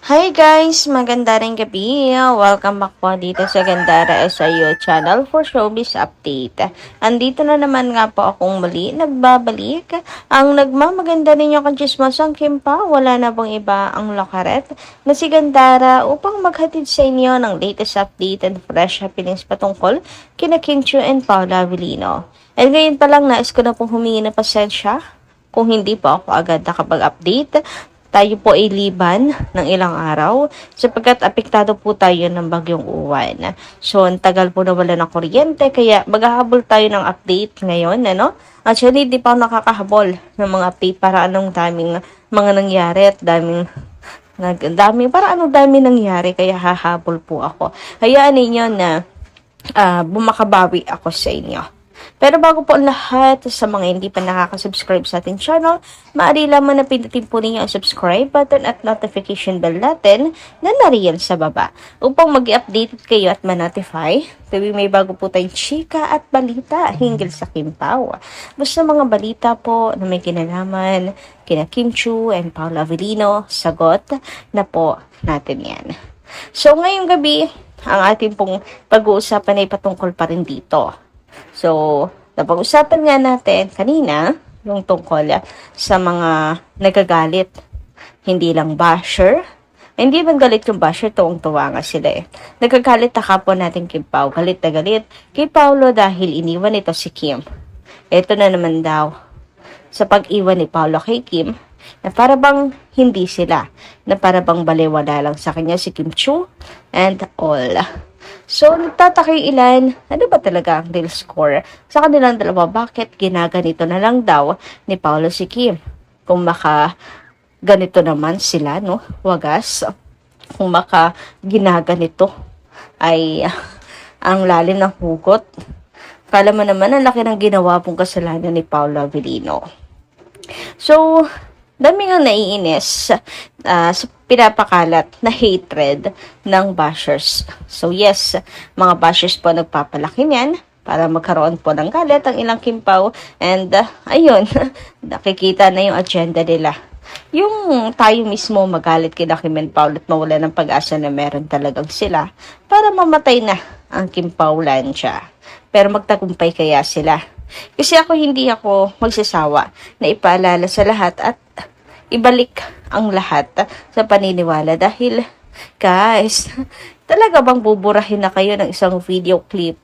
Hi guys! Maganda rin gabi. Welcome back po dito sa Gandara SIU channel for showbiz update. Andito na naman nga po akong muli nagbabalik. Ang nagmamaganda ninyo kachismosang Kimpa, wala na bang iba ang lokaret na si Gandara upang maghatid sa inyo ng latest update and fresh happenings patungkol kina Kim Chiu and Paula Avellino. And ngayon pa lang nais ko na pong humingi ng pasensya kung hindi po ako agad nakapag-update. Tayo po ay liban ng ilang araw sapagkat apektado po tayo ng bagyong uwan. So, ang tagal po nawala ng kuryente kaya maghahabol tayo ng update ngayon, ano? Actually, di pa ako nakakahabol ng mga update para anong daming mga nangyari at daming dami nangyari kaya hahabol po ako. Hayaan ninyo na bumakabawi ako sa inyo. Pero bago po ang lahat, sa mga hindi pa nakaka-subscribe sa ating channel, maaari lamang na pindutin po ninyo ang subscribe button at notification bell natin na nariyan sa baba upang mag-update kayo at ma-notify tuwing may bago po tayong chika at balita hinggil sa Kim Pao. Basta mga balita po na may kinalaman kina Kim Chiu and Paula Avellino, sagot na po natin yan. So ngayong gabi, ang ating pong pag-uusapan ay patungkol pa rin dito. So, napag-usapan nga natin kanina yung tungkol sa mga nagagalit. Hindi lang basher. Hindi man galit yung basher, tuwang-tuwa nga sila eh. Nagagalit na kapwa natin kay Pao. Galit na galit kay Paolo dahil iniwan ito si Kim. Ito na naman daw sa pag-iwan ni Paolo kay Kim na para bang hindi sila. Na para bang balewala lang sa kanya si Kim Chiu and all. So, nagtataka yung ilan, ano ba talaga ang real score sa kanilang dalawa? Bakit ginaganito na lang daw ni Paolo si Kim? Kung maka ganito naman sila, no? Wagas. Kung maka ginaganito ay ang lalim ng hugot. Kala mo naman, ang laki ng ginawa pong kasalanan ni Paolo Avellino. So, dami nga naiinis sa pinapakalat na hatred ng bashers. So yes, mga bashers po nagpapalaki niyan para magkaroon po ng galit ang ilang Kim Pao. And ayun, nakikita na yung agenda nila. Yung tayo mismo magalit kina Kim and Pao at mawala ng pag-asa na meron talagang sila para mamatay na ang Kim Pao Lancia. Pero magtagumpay kaya sila? Kasi hindi ako magsasawa na ipaalala sa lahat at ibalik ang lahat sa paniniwala dahil guys, talaga bang buburahin na kayo ng isang video clip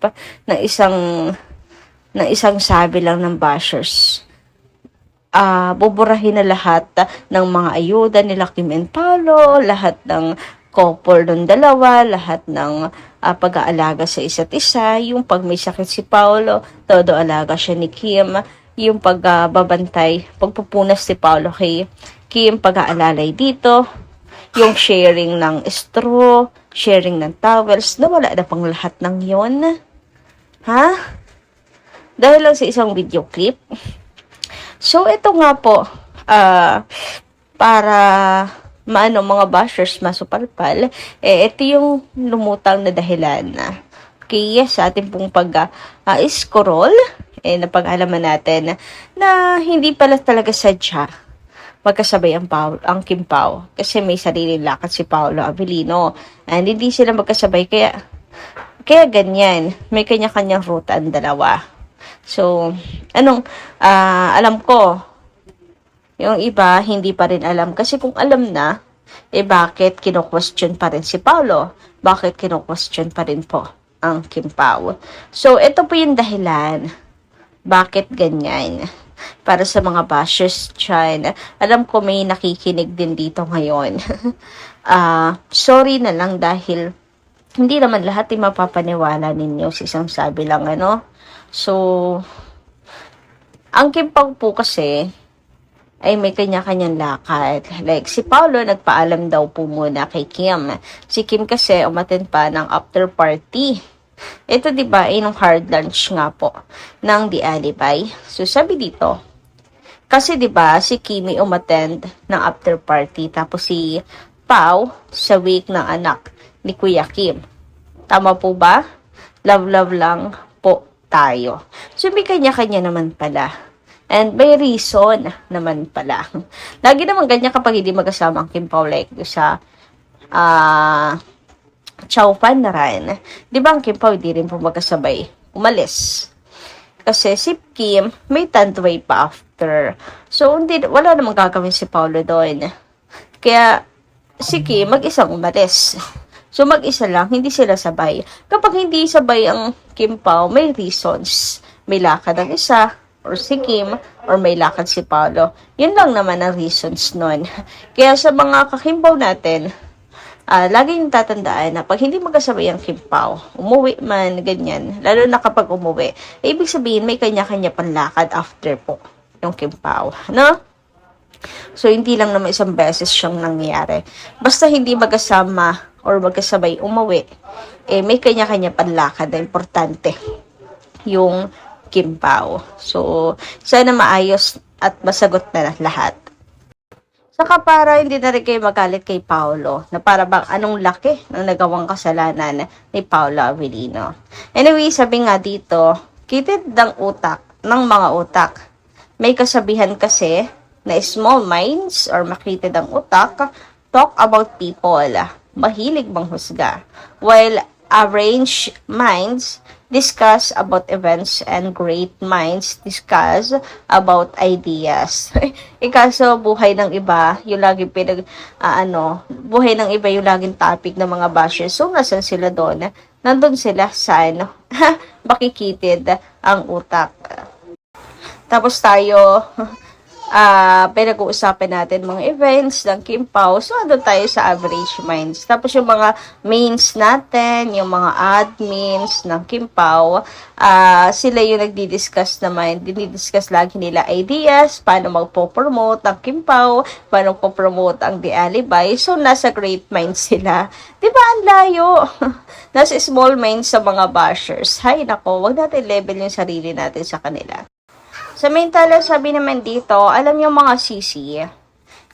ng isang sabi lang ng bashers? Buburahin na lahat ng mga ayuda nila Kim and Paolo, lahat ng couple ng dalawa, lahat ng pag-aalaga sa isa't isa, yung pag may sakit si Paolo, todo alaga siya ni Kim, yung pagbabantay, pagpupunas si Paolo kay Kim, pag-aalalay dito, yung sharing ng straw, sharing ng towels, nawala na pang lahat ng yon. Ha? Dahil lang sa isang video clip. So, ito nga po, para mga bashers masupalpal, ito yung lumutang na dahilan na kaya sa ating pong pag-scroll, napag-alaman natin na hindi pala talaga sadya magkasabay ang Kim Pao kasi may sariling lakad si Paolo Avellino and hindi sila magkasabay kaya ganyan, may kanya-kanyang ruta ang dalawa. So, alam ko yung iba hindi pa rin alam kasi kung alam na, bakit kino-question pa rin si Paolo? Bakit kino-question pa rin po ang Kim Pao? So, ito po yung dahilan bakit ganyan. Para sa mga bashers dyan, alam ko may nakikinig din dito ngayon. Sorry na lang dahil hindi naman lahat ay mapapaniwala ninyo sa isang sabi lang, ano. So, ang Kim Pao po kasi ay may kanya-kanyang lakad. Like, si Paolo nagpaalam daw po muna kay Kim. Si Kim kasi umattend pa ng after party. Ito diba ay nung hard lunch nga po ng The Alibay. So sabi dito, kasi diba si Kimi umattend ng after party tapos si Pao sa wake ng anak ni Kuya Kim. Tama po ba? Love lang po tayo. So may kanya-kanya naman pala. And may reason naman pala. Lagi naman ganyan kapag hindi magkasama ang Kim Pao like sa ah, Chow Fan na rin. Di ba ang Kim Pao hindi rin po magkasabay umalis? Kasi si Kim, may 10th way pa after. So, wala namang gagawin si Paolo doon. Kaya, si Kim, mag-isang umalis. So, mag-isa lang, hindi sila sabay. Kapag hindi sabay ang Kim Pao, may reasons. May lakad ang isa, or si Kim, or may lakad si Paolo. Yun lang naman ang reasons nun. Kaya sa mga kakimbaw natin, lagi yung tatandaan na pag hindi magkasabay ang Kim Pao, umuwi man, ganyan, lalo na kapag umuwi, ibig sabihin may kanya-kanya panlakad after po yung Kim Pao, no? So, hindi lang naman isang beses siyang nangyayari. Basta hindi magkasama or magkasabay umuwi, may kanya-kanya panlakad na importante yung Kim Pao. So, sana maayos at masagot na lahat. Saka para hindi na rin kayo magalit kay Paolo na para bang anong laki ng nagawang kasalanan ni Paolo Avellino. Anyway, sabi nga dito, kitid ng utak ng mga utak. May kasabihan kasi na small minds or makitid ang utak talk about people, mahilig manghusga. While arranged minds discuss about events and great minds discuss about ideas. Kaso buhay ng iba, yung laging buhay ng iba yung laging topic ng mga bashers. So, nasan sila doon? Nandun sila sa makikitid ang utak. Tapos tayo, pinag-uusapan natin mga events ng Kim Pao. So, doon tayo sa average minds. Tapos yung mga mains natin, yung mga admins ng Kim Pao, sila yung nagdi-discuss naman, dinidiscuss lagi nila ideas, paano magpo-promote ang Kim Pao, paano po-promote ang The Alibi. So, nasa great minds sila. Diba, ang layo? Nasa small minds sa mga bashers. Hay, nako, wag natin level yung sarili natin sa kanila. Samantala, sabi naman dito, alam niyo mga sisi,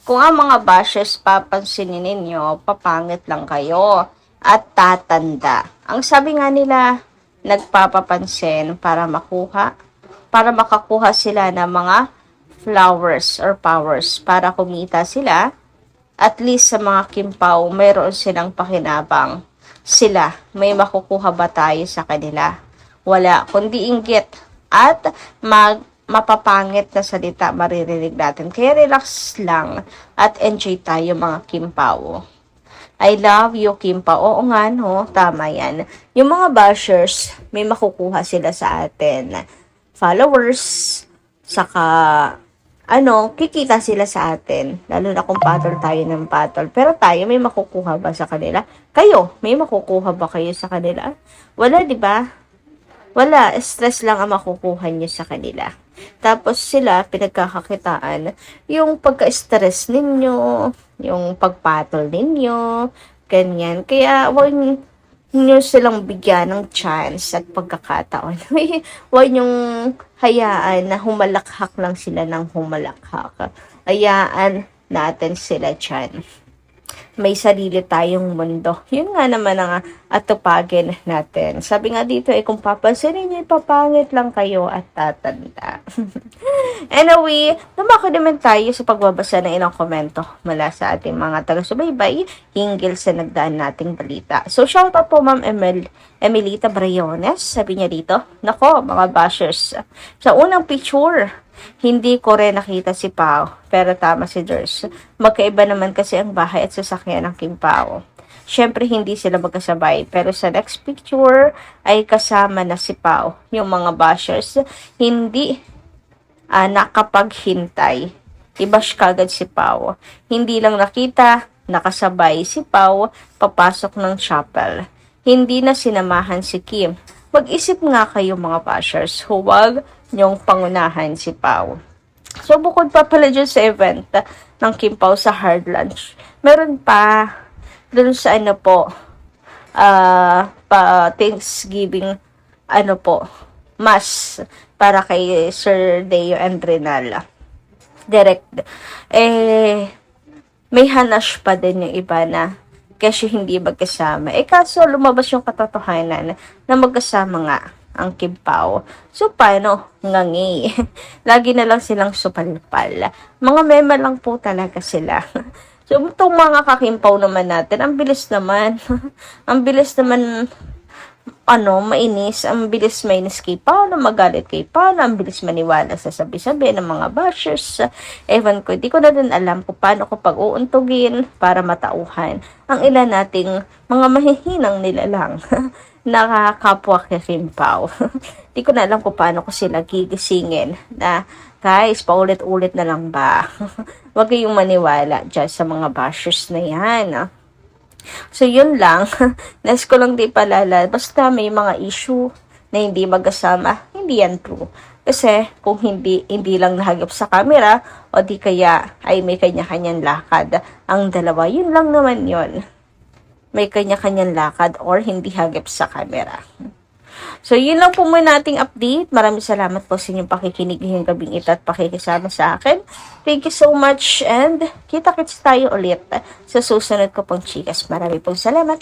kung ang mga bashers papansinin ninyo, papangit lang kayo at tatanda. Ang sabi nga nila, nagpapapansin para makakuha sila ng mga flowers or powers para kumita sila. At least sa mga Kim Pao, mayroon silang pakinabang. Sila, may makukuha ba tayo sa kanila? Wala, kundi inggit at mapapangit na salita maririnig natin. Kaya relax lang at enjoy tayo mga Kim Pao. I love you, Kim Pao. Oo nga, no? Tama yan. Yung mga bashers, may makukuha sila sa atin. Followers, saka, kikita sila sa atin. Lalo na kung patol tayo ng patol. Pero tayo, may makukuha ba sa kanila? Kayo, may makukuha ba kayo sa kanila? Wala, di ba? Wala, stress lang ang makukuha niyo sa kanila. Tapos sila, pinagkakakitaan, yung pagka-stress ninyo, yung pagpatol ninyo, ganyan. Kaya, huwag nyo silang bigyan ng chance at pagkakataon. Huwag nyong hayaan na humalakhak lang sila ng humalakhak. Hayaan natin sila dyan. May sarili tayong mundo. Yun nga naman ang atupagin natin. Sabi nga dito, kung papansinin niyo, papangit lang kayo at tatanda. Anyway, lumako naman tayo sa pagbabasa ng ilang komento mula sa ating mga taga-subaybay hinggil sa nagdaan nating balita. So, shout out po Ma'am Emelita Brayones. Sabi niya dito, nako, mga bashers, sa unang picture, hindi ko rin nakita si Pao, pero tama si Ders. Magkaiba naman kasi ang bahay at sasakyan ng Kim Pao. Siyempre, hindi sila magkasabay, pero sa next picture ay kasama na si Pao. Yung mga bashers, hindi nakapaghintay. I-bash kagad si Pao. Hindi lang nakita, nakasabay si Pao papasok ng chapel. Hindi na sinamahan si Kim. Mag-isip nga kayo mga bashers, huwag nyong pangunahan si Pao. So, bukod pa pala dyan sa event ng Kim Pao sa hard lunch, meron pa dun sa Thanksgiving, mass para kay Sir Deo and Renal. Direct. May hanash pa din yung iba na kasi hindi magkasama. Kaso lumabas yung katotohanan na magkasama nga ang Kim Pao. So, paano? Ngangi. Lagi na lang silang supalpal. Mga mema lang po talaga sila. So, itong mga kakimpaw naman natin, ang bilis naman. Ang bilis naman mainis, ang bilis mainis kay Paolo, magalit kay Paolo, ang bilis maniwala sa sabi-sabi ng mga bashers. Ewan ko, di ko na din alam kung paano ko pag-uuntugin para matauhan ang ilan nating mga mahihinang nilalang nakakapwa kay Kim Pao. Di ko na alam kung paano ko sila gigisingin na, guys, paulit-ulit na lang ba? Huwag kayong maniwala dyan sa mga bashers na yan. So, yun lang. Nais ko lang di palala. Basta may mga issue na hindi magkasama, hindi yan true. Kasi, kung hindi lang nahagip sa camera, o di kaya ay may kanya-kanyang lakad. Ang dalawa, yun lang naman yun. May kanya-kanyang lakad or hindi hagip sa camera. So, yun lang po muna ating update. Maraming salamat po sa inyong pakikinig ngayong gabing ito at pakikisama sa akin. Thank you so much and kita-kits tayo ulit sa susunod ko pong chikas. Maraming pong salamat.